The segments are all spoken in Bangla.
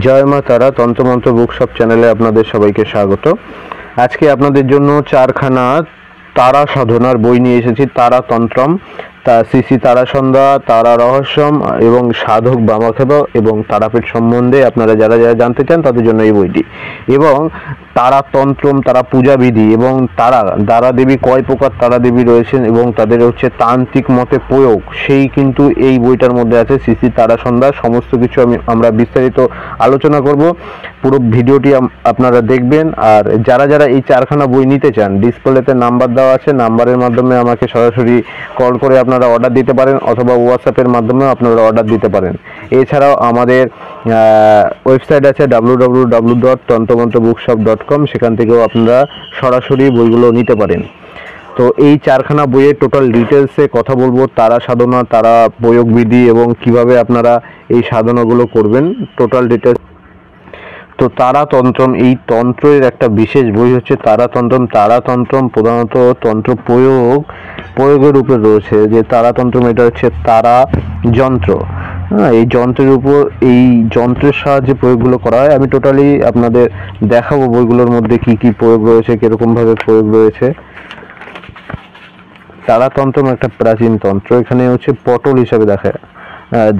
জয় মা তারা তন্ত্রমন্ত্র বুকশপ চ্যানেলে আপনাদের সবাইকে স্বাগত। আজকে আপনাদের জন্য চারখানা তারা সাধনার বই নিয়ে এসেছি। তারা তন্ত্রম, শ্রী শ্রী তারা সন্ধ্যা, তারা রহস্যম এবং সাধক বামাক্ষেপ এবং তারাপীঠ সম্বন্ধে আপনারা যারা যারা জানতে চান তাদের জন্য এই বইটি। এবং তারা তন্ত্রম, তারা পূজাবিধি এবং তারা দেবী কয় প্রকার তারা দেবী রয়েছেন এবং তাদের তান্ত্রিক মতে প্রয়োগ, সেই কিন্তু এই বইটার মধ্যে আছে। শ্রী শ্রী তারা সন্ধ্যা সমস্ত কিছু আমরা বিস্তারিত আলোচনা করব। পুরো ভিডিওটি আপনারা দেখবেন। আর যারা যারা এই চারখানা বই নিতে চান, ডিসপ্লেতে নাম্বার দেওয়া আছে, নাম্বারের মাধ্যমে আমাকে সরাসরি কল করে আপনারা অর্ডার দিতে পারেন অথবা হোয়াটসঅ্যাপের মাধ্যমে আপনারা অর্ডার দিতে পারেন। এছাড়াও আমাদের ওয়েবসাইট আছে www.tantramantrabookshop.com, সেখান থেকেও আপনারা সরাসরি বইগুলো নিতে পারেন। তো এই চারখানা বইয়ের টোটাল ডিটেলসে কথা বলবো। তারা সাধনা, তারা প্রয়োগ বিধি এবং কিভাবে আপনারা এই সাধনাগুলো করবেন, টোটাল ডিটেলস। তো তারাতন্ত্রম, এই তন্ত্রের একটা বিশেষ বই হচ্ছে তারাতন্ত্রম। তারাতন্ত্রম প্রধানত তন্ত্র প্রয়োগের উপরে রয়েছে। যে তারাতন্ত্রম এটা হচ্ছে তারা যন্ত্র। এই যন্ত্রের উপর, এই যন্ত্রের সাহায্যে প্রয়োগগুলো করা হয়। আমি টোটালি আপনাদের দেখাবো বইগুলোর মধ্যে কি কি প্রয়োগ রয়েছে, কিরকম ভাবে প্রয়োগ রয়েছে। তারাতন্ত্রম একটা প্রাচীন তন্ত্র। এখানে পটল হিসাবে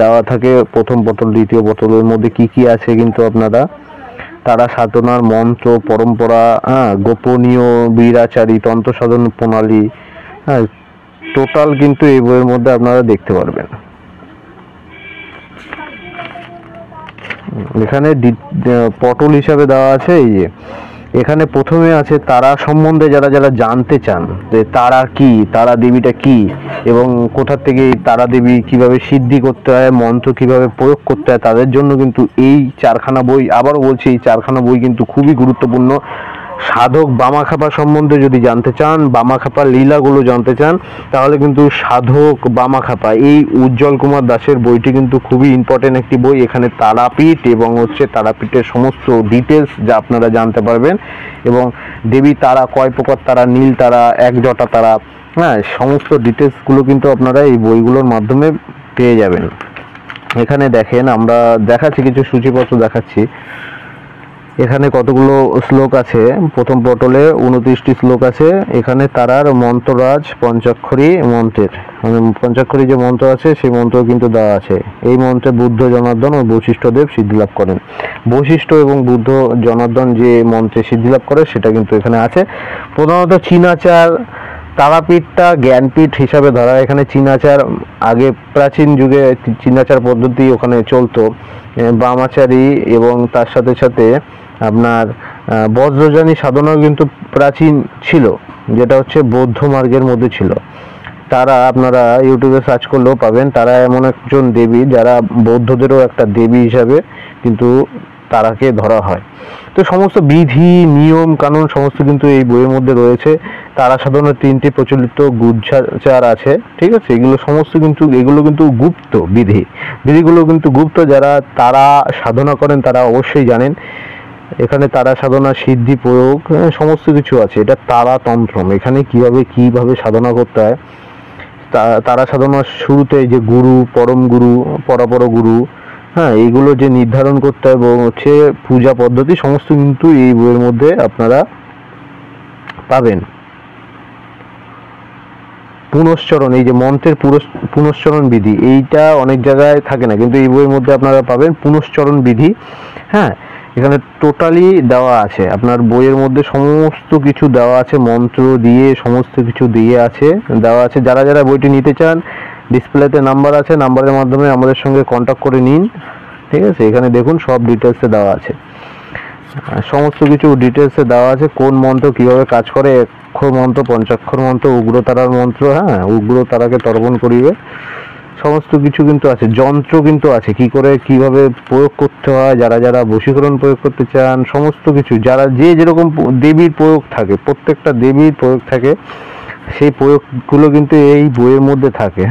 দেওয়া থাকে, প্রথম পটল, দ্বিতীয় পটলের মধ্যে কি কি আছে কিন্তু আপনারা তারা সাধনার মন্ত্র, পরম্পরা, গোপনীয় বীরাচারী, তন্ত্র সাধন প্রণালী, টোটাল কিন্তু এই বইয়ের মধ্যে আপনারা দেখতে পারবেন। এখানে পটল হিসাবে দেওয়া আছে। এই যে এখানে প্রথমে আছে তারা সম্বন্ধে যারা যারা জানতে চান যে তারা কি, তারা দেবীটা কি এবং কোথা থেকে তারা দেবী কিভাবে সিদ্ধি করতে হয়, মন্ত্র কিভাবে প্রয়োগ করতে হয়, তাদের জন্য কিন্তু এই চারখানা বই, আবারও বলছি, এই চারখানা বই কিন্তু খুবই গুরুত্বপূর্ণ। সাধক বামাখ্যাপা সম্বন্ধে যদি জানতে চান, বামাখ্যাপার লীলাগুলো জানতে চান, তাহলে কিন্তু সাধক বামাখ্যাপা, এই উজ্জ্বল কুমার দাসের বইটি কিন্তু খুবই ইম্পর্টেন্ট একটি বই। এখানে তারাপীঠ এবং তারাপীঠের সমস্ত ডিটেলস যা আপনারা জানতে পারবেন এবং দেবী তারা কয় প্রকার, তারা নীল তারা, একজটা তারা, সমস্ত ডিটেলসগুলো কিন্তু আপনারা এই বইগুলোর মাধ্যমে পেয়ে যাবেন। এখানে দেখেন, আমরা দেখাচ্ছি কিছু সূচিপত্র দেখাচ্ছি। এখানে কতগুলো শ্লোক আছে। প্রথম পটলে 29টি শ্লোক আছে। এখানে তারার মন্ত্ররাজ পঞ্চাক্ষরী মন্ত্রের, পঞ্চাক্ষরী যে মন্ত্র আছে সেই মন্ত্র কিন্তু দেওয়া আছে। এই মন্ত্রে বুদ্ধ জনার্দন ও বশিষ্ঠদেব সিদ্ধিলাভ করেন। বশিষ্ঠ এবং বুদ্ধ জনার্দন যে মন্ত্রে সিদ্ধিলাভ করে সেটা কিন্তু এখানে আছে। প্রধানত চীনাচার, তারাপীঠটা জ্ঞানপীঠ হিসাবে ধরা। এখানে চীনাচার, আগে প্রাচীন যুগে চীনাচার পদ্ধতি ওখানে চলতো, বামাচারী এবং তার সাথে সাথে আপনার বজ্রযানী সাধনাও কিন্তু প্রাচীন ছিল, যেটা বৌদ্ধ মার্গের মধ্যে ছিল। তারা আপনারা ইউটিউবে সার্চ করলেও পাবেন। তারা এমন একজন দেবী যারা বৌদ্ধদেরও একটা দেবী হিসাবে কিন্তু তারাকে ধরা হয়। তো সমস্ত বিধি, নিয়ম কানুন সমস্ত কিন্তু এই বইয়ের মধ্যে রয়েছে। তারা সাধনার 3টি প্রচলিত গুচ্ছাচার আছে, ঠিক আছে। এগুলো কিন্তু গুপ্ত বিধিগুলো কিন্তু গুপ্ত। যারা তারা সাধনা করেন তারা অবশ্যই জানেন। এখানে তারা সাধনা, সিদ্ধি, প্রয়োগ, সমস্ত কিছু আছে। এটা তারাতন্ত্রম। এখানে কিভাবে সাধনা করতে হয়, তারা সাধনার শুরুতে যে গুরু, পরম গুরু, পরাপর গুরু, এইগুলো যে নির্ধারণ করতে হয় এবং পূজা পদ্ধতি সমস্ত কিন্তু এই বইয়ের মধ্যে আপনারা পাবেন। পুনশ্চরণ, এই যে মন্ত্রের পুনশ্চরণ বিধি, এইটা অনেক জায়গায় থাকে না, কিন্তু এই বইয়ের মধ্যে আপনারা পাবেন পুনশ্চরণ বিধি। এখানে টোটালি দেওয়া আছে, আপনার বইয়ের মধ্যে সমস্ত কিছু দেওয়া আছে, মন্ত্র দিয়ে সমস্ত কিছু দেওয়া আছে। যারা যারা বইটি নিতে চান, ডিসপ্লেতে নাম্বার আছে, নাম্বারের মাধ্যমে আমাদের সঙ্গে কন্ট্যাক্ট করে নিন, ঠিক আছে। এখানে দেখুন সব ডিটেলসে দেওয়া আছে, সমস্ত কিছু ডিটেলসে দেওয়া আছে। কোন মন্ত্র কিভাবে কাজ করে, অক্ষর মন্ত্র, পঞ্চাক্ষর মন্ত্র, উগ্রতারার মন্ত্র, উগ্রতারাকে তর্পণ করিবে, সমস্ত কিছু কিন্তু আছে। যন্ত্র কিন্তু আছে, কিভাবে প্রয়োগ করতে হয়, যারা যারা বশীকরণ প্রয়োগ করতে চান, সমস্ত কিছু, যারা যেরকম দেবীর প্রয়োগ থাকে, প্রত্যেকটা দেবীর প্রয়োগ থাকে, সেই প্রয়োগগুলো কিন্তু এই বইয়ের মধ্যে থাকে।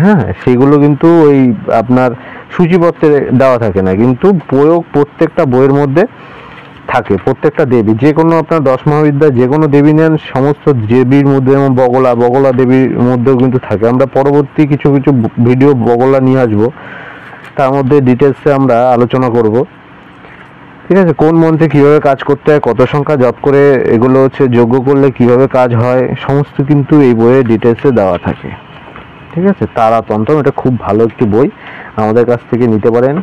সেগুলো কিন্তু ওই আপনার সূচিপত্রে দেওয়া থাকে না, কিন্তু প্রয়োগ প্রত্যেকটা বইয়ের মধ্যে থাকে। প্রত্যেকটা দেবী, যে কোনো আপনার 10 মহাবিদ্যা যে কোনো দেবী নেন, সমস্ত দেবীর মধ্যে, এবং বগলা দেবীর মধ্যেও কিন্তু থাকে। আমরা পরবর্তী কিছু ভিডিও বগলা নিয়ে আসবো, তার মধ্যে ডিটেলসে আমরা আলোচনা করব। ঠিক আছে, কোন মন্ত্রে কিভাবে কাজ করতে হয়, কত সংখ্যা জপ করে এগুলো হচ্ছে যজ্ঞ করলে কিভাবে কাজ হয়, সমস্ত কিন্তু এই বইয়ে ডিটেলসে দেওয়া থাকে। ঠিক আছে, তারাতন্ত্র এটা খুব ভালো একটি বই, আমাদের কাছ থেকে নিতে পারেন।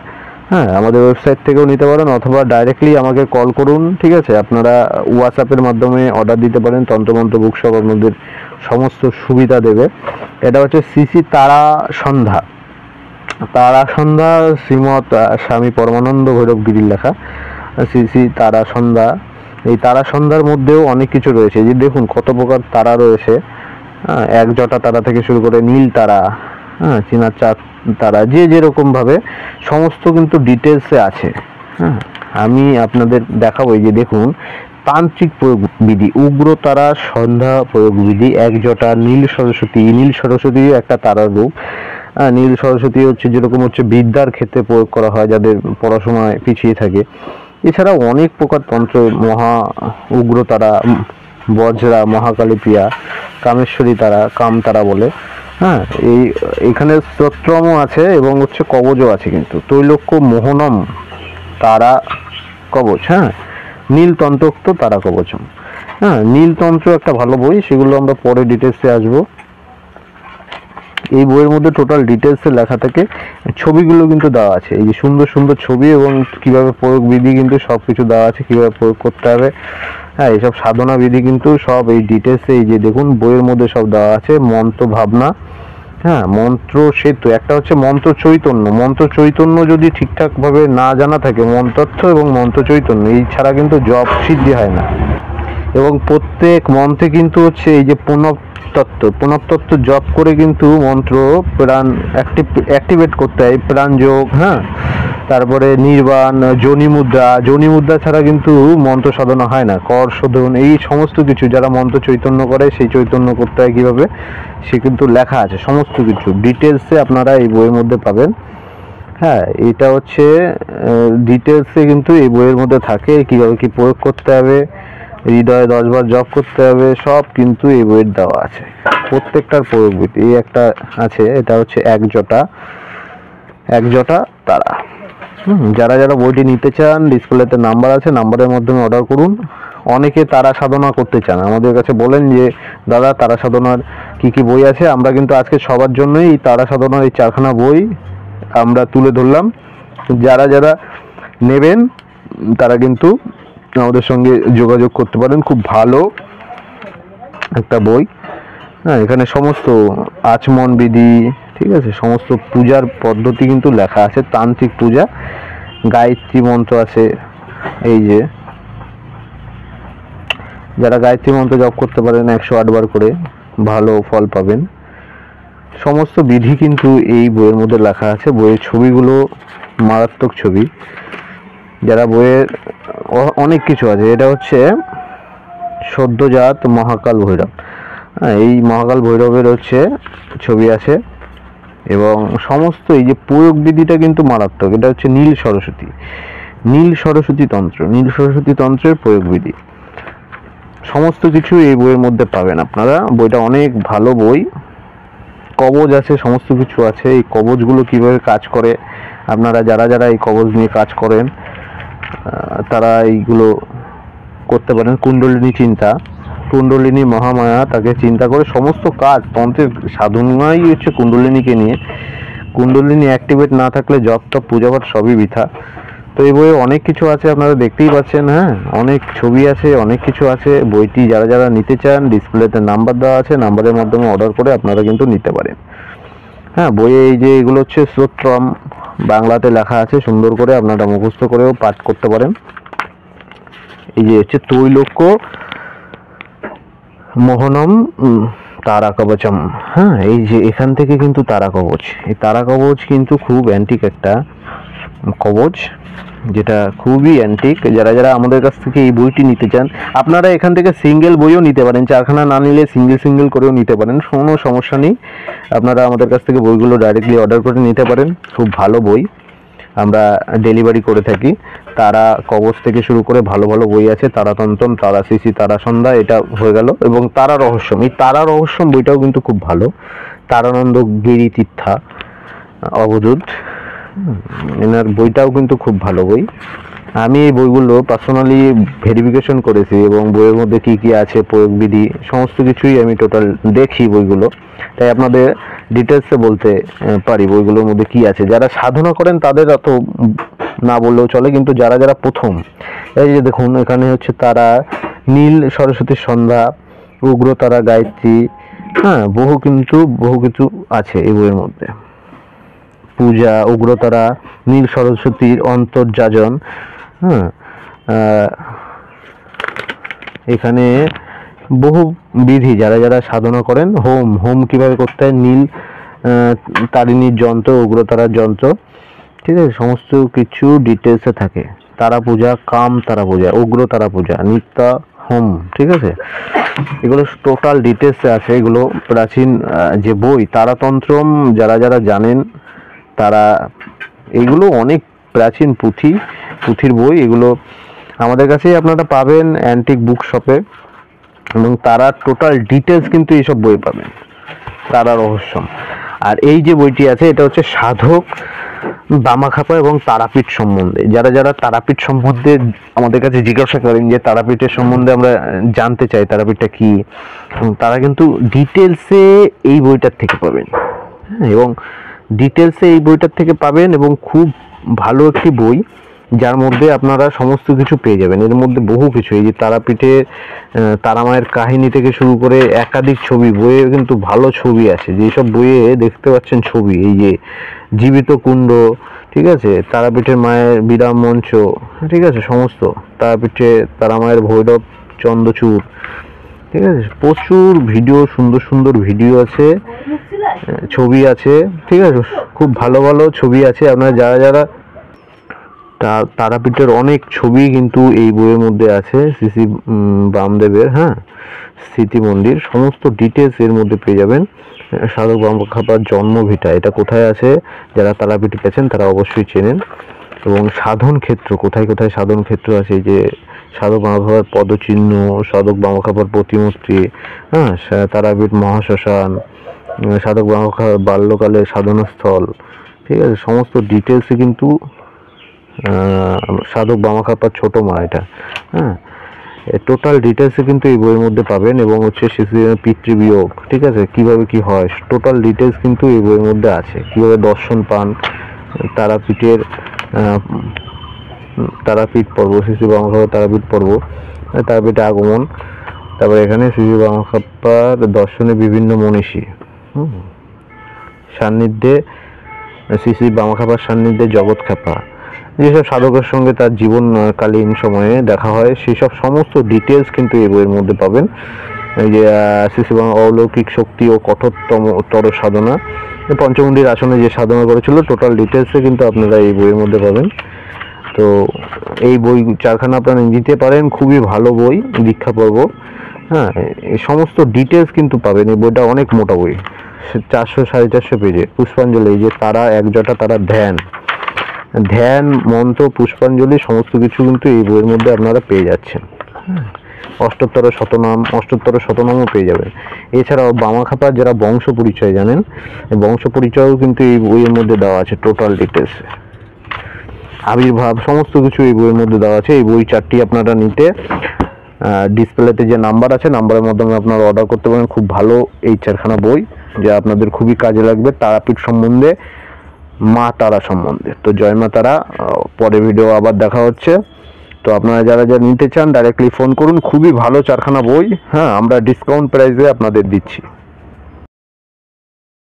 হ্যাঁ, আমাদের ওয়েবসাইট থেকেও নিতে পারেন অথবা ডাইরেক্টলি আমাকে কল করুন। ঠিক আছে, আপনারা হোয়াটসঅ্যাপের মাধ্যমে অর্ডার দিতে পারেন। তন্ত্রমন্ত্র বুকশপ আপনাদের সমস্ত সুবিধা দেবে। এটা হচ্ছে শ্রী তারা সন্ধ্যা, তারা সন্ধ্যা শ্রীমৎ স্বামী পরমানন্দ ভৈরবগিরির লেখা শ্রী তারা সন্ধ্যা। এই তারা সন্ধ্যার মধ্যেও অনেক কিছু রয়েছে, যে দেখুন কত প্রকার তারা রয়েছে। এক জটা তারা থেকে শুরু করে নীল তারা, চীনা চাঁদ তারা, যে যেরকম ভাবে সমস্ত কিন্তু ডিটেলসে আছে। হ্যাঁ, আমি আপনাদের দেখাবো। এই যে দেখুন, তান্ত্রিক প্রয়োগ বিধি, উগ্র তারা সন্ধ্যা প্রয়োগ বিধি, এক জটা নীল সরস্বতী। নীল সরস্বতী একটা তারার রূপ। নীল সরস্বতী হচ্ছে যেরকম হচ্ছে বিদ্যার ক্ষেত্রে প্রয়োগ করা হয় যাদের পড়াশোনায় পিছিয়ে থাকে। এছাড়াও অনেক প্রকার তন্ত্র, মহা উগ্র তারা, বজ্রা, মহাকালী প্রিয়া, কামেশ্বরী তারা, কাম তারা বলে। হ্যাঁ, এখানে স্তোত্রমও আছে এবং হচ্ছে কবচও আছে কিন্তু। তৈলক্য মোহনম তারা কবচ, হ্যাঁ, নীলতন্ত্রোক্ত তারা কবচম। হ্যাঁ, নীলতন্ত্র একটা ভালো বই, সেগুলো আমরা পরে ডিটেলসে আসবো। এই বইয়ের মধ্যে টোটাল ডিটেলসে লেখা থাকে, ছবিগুলো কিন্তু দেওয়া আছে। এই যে সুন্দর সুন্দর ছবি এবং কিভাবে প্রয়োগ বিধি কিন্তু সব কিছু দেওয়া আছে, কিভাবে প্রয়োগ করতে হবে। হ্যাঁ, এইসব সাধনা বিধি কিন্তু সব এই ডিটেলসে, এই যে দেখুন বইয়ের মধ্যে সব দেওয়া আছে। মন্ত্র ভাবনা, হ্যাঁ, মন্ত্র সেতু, একটা হচ্ছে মন্ত্র চৈতন্য। মন্ত্র চৈতন্য যদি ঠিকঠাক ভাবে না জানা থাকে, মন্ত্রার্থ এবং মন্ত্র চৈতন্য এই ছাড়া কিন্তু জপ সিদ্ধি হয় না। এবং প্রত্যেক মন্ত্রে কিন্তু হচ্ছে এই যে পুনঃতত্ত্ব জপ করে কিন্তু মন্ত্র প্রাণ অ্যাক্টিভেট করতে হয়, প্রাণ যোগ। হ্যাঁ, তারপরে নির্বাণ, যোনি মুদ্রা ছাড়া কিন্তু মন্ত্র সাধনা হয় না। কর শোধন, এই সমস্ত কিছু যারা মন্ত্র চৈতন্য করে, সেই চৈতন্য করতে হয় কীভাবে সে কিন্তু লেখা আছে, সমস্ত কিছু ডিটেলসে আপনারা এই বইয়ের মধ্যে পাবেন। হ্যাঁ, এটা হচ্ছে ডিটেলসে কিন্তু এই বইয়ের মধ্যে থাকে, কীভাবে কী প্রয়োগ করতে হবে, হৃদয়ে 10 বার জপ করতে হবে, সব কিন্তু এই বইয়ের দেওয়া আছে। প্রত্যেকটার প্রয়োগ বিধি এই একটা আছে, এটা হচ্ছে এক জটা তারা। যারা যারা বইটি নিতে চান, ডিসপ্লেতে নাম্বার আছে, নাম্বারের মাধ্যমে অর্ডার করুন। অনেকে তারা সাধনা করতে চান, আমাদের কাছে বলেন যে দাদা তারা সাধনার কি কি বই আছে। আমরা কিন্তু আজকে সবার জন্যই এই তারা সাধনার এই 4খানা বই আমরা তুলে ধরলাম। যারা যারা নেবেন তারা কিন্তু আমাদের সঙ্গে যোগাযোগ করতে পারেন। খুব ভালো একটা বই। হ্যাঁ, এখানে সমস্ত আচমন বিধি, ঠিক আছে, সমস্ত পূজার পদ্ধতি কিন্তু লেখা আছে। তান্ত্রিক পূজা, গায়ত্রী মন্ত্র আছে। এই যে যারা গায়ত্রী মন্ত্র জপ করতে পারেন 108 বার করে, ভালো ফল পাবেন। সমস্ত বিধি কিন্তু এই বইয়ের মধ্যে লেখা আছে। বইয়ের ছবিগুলো মারাত্মক ছবি। যারা বইয়ের অনেক কিছু আছে। এটা হচ্ছে সদ্যজাত মহাকাল ভৈরব। হ্যাঁ, এই মহাকাল ভৈরবের হচ্ছে ছবি আছে এবং সমস্ত এই যে প্রয়োগ বিধিটা কিন্তু মারাত্মক। এটা হচ্ছে নীল সরস্বতী তন্ত্রের প্রয়োগ বিধি, সমস্ত কিছু এই বইয়ের মধ্যে পাবেন আপনারা। বইটা অনেক ভালো বই। কবচ আছে, সমস্ত কিছু আছে। এই কবচগুলো কিভাবে কাজ করে, আপনারা যারা যারা এই কবচ নিয়ে কাজ করেন তারা এইগুলো করতে পারেন। কুণ্ডলিনী মহামায়া, তাকে চিন্তা করে সমস্ত কাজ। তন্ত্রের সাধনাই হচ্ছে কুণ্ডলিনীকে নিয়ে। কুণ্ডলিনী অ্যাক্টিভেট না থাকলে জপ তপ পূজাপাঠ সবই বৃথা। তো এই বইয়ে অনেক কিছু আছে, আপনারা দেখতেই পাচ্ছেন। হ্যাঁ, অনেক ছবি আছে, অনেক কিছু আছে। বইটি যারা যারা নিতে চান, ডিসপ্লেতে নাম্বার দেওয়া আছে, নাম্বারের মাধ্যমে অর্ডার করে আপনারা কিন্তু নিতে পারেন। হ্যাঁ, বইয়ে এই যে এগুলো হচ্ছে স্তোত্রম, বাংলাতে লেখা আছে সুন্দর করে, আপনারা মুখস্থ করেও পাঠ করতে পারেন। এই যে হচ্ছে তৈলক্য মোহনম তারা কবচম। হ্যাঁ, এই যে এখান থেকে কিন্তু তারা কবচ, এই তারা কবচ কিন্তু খুব অ্যান্টিক একটা কবচ, যেটা খুবই অ্যান্টিক। যারা যারা আমাদের কাছ থেকে এই বইটি নিতে চান, আপনারা এখান থেকে সিঙ্গেল বইও নিতে পারেন। 4খানা না নিলে সিঙ্গেল করেও নিতে পারেন, কোনো সমস্যা নেই। আপনারা আমাদের কাছ থেকে বইগুলো ডাইরেক্টলি অর্ডার করে নিতে পারেন। খুব ভালো বই, আমরা ডেলিভারি করে থাকি। তারা কবচ থেকে শুরু করে ভালো ভালো বই আছে। তারাতন্ত্র, তারা শ্রী তারা সন্ধ্যা, এটা হয়ে গেল। এবং তারা রহস্যম, এই তারা রহস্যম বইটাও কিন্তু খুব ভালো। তারানন্দ গিরি তীর্থা অবধূত, এনার বইটাও কিন্তু খুব ভালো বই। আমি এই বইগুলো পার্সোনালি ভেরিফিকেশন করেছি এবং বইয়ের মধ্যে কি কি আছে, প্রয়োগবিধি সমস্ত কিছুই আমি টোটাল দেখি বইগুলো, তাই আপনাদের ডিটেলসে বলতে পারি বইগুলোর মধ্যে কি আছে। যারা সাধনা করেন তাদের অত না বললেও চলে, কিন্তু যারা যারা প্রথম, এই যে দেখুন এখানে হচ্ছে তারা, নীল সরস্বতীর সন্ধ্যা, উগ্রতারা, গায়ত্রী, হ্যাঁ বহু কিছু আছে এই বইয়ের মধ্যে। পূজা, উগ্রতারা, নীল সরস্বতীর অন্তর্যাজন, হ্যাঁ এখানে বহু বিধি, যারা যারা সাধনা করেন, হোম কিভাবে করতে হয়, নীল তারিণীর যন্ত্র, উগ্রতারার যন্ত্র, ঠিক আছে, সমস্ত কিছু ডিটেলসে থাকে। তারা পূজা, কাম তারা পূজা, উগ্র তারা পূজা, নিত্যা হোম, ঠিক আছে, এগুলো টোটাল ডিটেলসে আছে। এগুলো প্রাচীন যে বই তারাতন্ত্রম, যারা যারা জানেন তারা, এগুলো অনেক প্রাচীন পুঁথির বই। এগুলো আমাদের কাছেই আপনারা পাবেন অ্যান্টিক বুক শপে, এবং তারা টোটাল ডিটেলস কিন্তু এইসব বই পাবেন, তারা রহস্যম। আর এই যে বইটি আছে এটা হচ্ছে সাধক বামাখ্যাপা এবং তারাপীঠ সম্বন্ধে। যারা যারা তারাপীঠ সম্বন্ধে আমাদের কাছে জিজ্ঞাসা করেন যে তারাপীঠের সম্বন্ধে আমরা জানতে চাই, তারাপীঠটা কি, তারা কিন্তু ডিটেলসে এই বইটার থেকে পাবেন, এবং ডিটেলসে এই বইটার থেকে পাবেন, এবং খুব ভালো একটি বই যার মধ্যে আপনারা সমস্ত কিছু পেয়ে যাবেন। এর মধ্যে বহু কিছু, এই যে তারাপীঠে তারামায়ের কাহিনী থেকে শুরু করে একাধিক ছবি, বইয়ে কিন্তু ভালো ছবি আছে, যেসব বইয়ে দেখতে পাচ্ছেন ছবি, এই যে জীবিত কুণ্ড, ঠিক আছে, তারাপীঠের মায়ের বিরাম মঞ্চ, ঠিক আছে, সমস্ত তারাপীঠে তারামায়ের ভৈরব চন্দ্রচূড়, ঠিক আছে, প্রচুর ভিডিও, সুন্দর ভিডিও আছে, ছবি আছে, ঠিক আছে, খুব ভালো ছবি আছে। আপনারা যারা যারা তারাপীঠের অনেক ছবি কিন্তু এই বইয়ের মধ্যে আছে, শ্রী বামদেবের, হ্যাঁ, স্মৃতি মন্দির, সমস্ত ডিটেলস এর মধ্যে পেয়ে যাবেন। সাধক বামাখ্যাপার জন্মভিটা এটা কোথায় আছে, যারা তারাপীঠে গেছেন তারা অবশ্যই চেনেন। এবং সাধন ক্ষেত্র, কোথায় সাধন ক্ষেত্র আছে, এই যে সাধক বামাখ্যাপার পদচিহ্ন, সাধক বামাখ্যাপার প্রতিমূর্তি, হ্যাঁ, তারাপীঠ মহাশ্মশান, সাধক বামাখ্যাপার বাল্যকালের সাধনাস্থল, ঠিক আছে, সমস্ত ডিটেলসে কিন্তু সাধক বামাখ্যাপার ছোট মা, এটা, হ্যাঁ, টোটাল ডিটেলসে কিন্তু এই বইয়ের মধ্যে পাবেন। এবং হচ্ছে পিতৃবিয়োগ, ঠিক আছে, কিভাবে কি হয়, টোটাল ডিটেলস কিন্তু এই বইয়ের মধ্যে আছে। কিভাবে দর্শন পান, তারাপীঠের তারাপীঠ পর্ব, শ্রী বামাখ্যাপার তারাপীঠ পর্ব, তারাপীঠে আগমন, তারপরে এখানে শ্রী বামাখ্যাপার দর্শনে বিভিন্ন মনীষী, সান্নিধ্যে শ্রী বামাখ্যাপার সান্নিধ্যে জগৎখ্যাপা, যেসব সাধকের সঙ্গে তার জীবনকালীন সময়ে দেখা হয়, সেসব সমস্ত ডিটেলস কিন্তু এই বইয়ের মধ্যে পাবেন। এই যে শ্রী অলৌকিক শক্তি ও কঠোরতর সাধনা, পঞ্চমুণ্ডির আসনে যে সাধনা করেছিল, টোটাল ডিটেলসে কিন্তু আপনারা এই বইয়ের মধ্যে পাবেন। তো এই বই চারখানা আপনারা নিতে পারেন, খুবই ভালো বই, দীক্ষা পর্ব, হ্যাঁ, এই সমস্ত ডিটেলস কিন্তু পাবেন। এই বইটা অনেক মোটা বই, 400-450 পেজে। পুষ্পাঞ্জলি, এই যে তারা, একজটা তারা, ধ্যান মন্ত্র, পুষ্পাঞ্জলি, সমস্ত কিছু কিন্তু এই বইয়ের মধ্যে আপনারা পেয়ে যাচ্ছেন। অষ্টোত্তর শতনামও পেয়ে যাবেন। এছাড়াও বামাখ্যাপার যারা বংশ পরিচয় জানেন, বংশ পরিচয়ও কিন্তু এই বইয়ের মধ্যে দেওয়া আছে, টোটাল ডিটেলস, আবির্ভাব, সমস্ত কিছু এই বইয়ের মধ্যে দেওয়া আছে। এই বই চারটি আপনারা নিতে ডিসপ্লেতে যে নাম্বার আছে, নাম্বারের মাধ্যমে আপনারা অর্ডার করতে পারেন। খুব ভালো এই চারখানা বই, যা আপনাদের খুবই কাজে লাগবে তারাপীঠ সম্বন্ধে, মা তারা সম্বন্ধে। তো জয় মা তারা, পরে ভিডিও আবার দেখা হচ্ছে। তো আপনারা যারা যারা নিতে চান ডাইরেক্টলি ফোন করুন, খুবই ভালো চারখানা বই, হ্যাঁ, আমরা ডিসকাউন্ট প্রাইসে আপনাদের দিচ্ছি।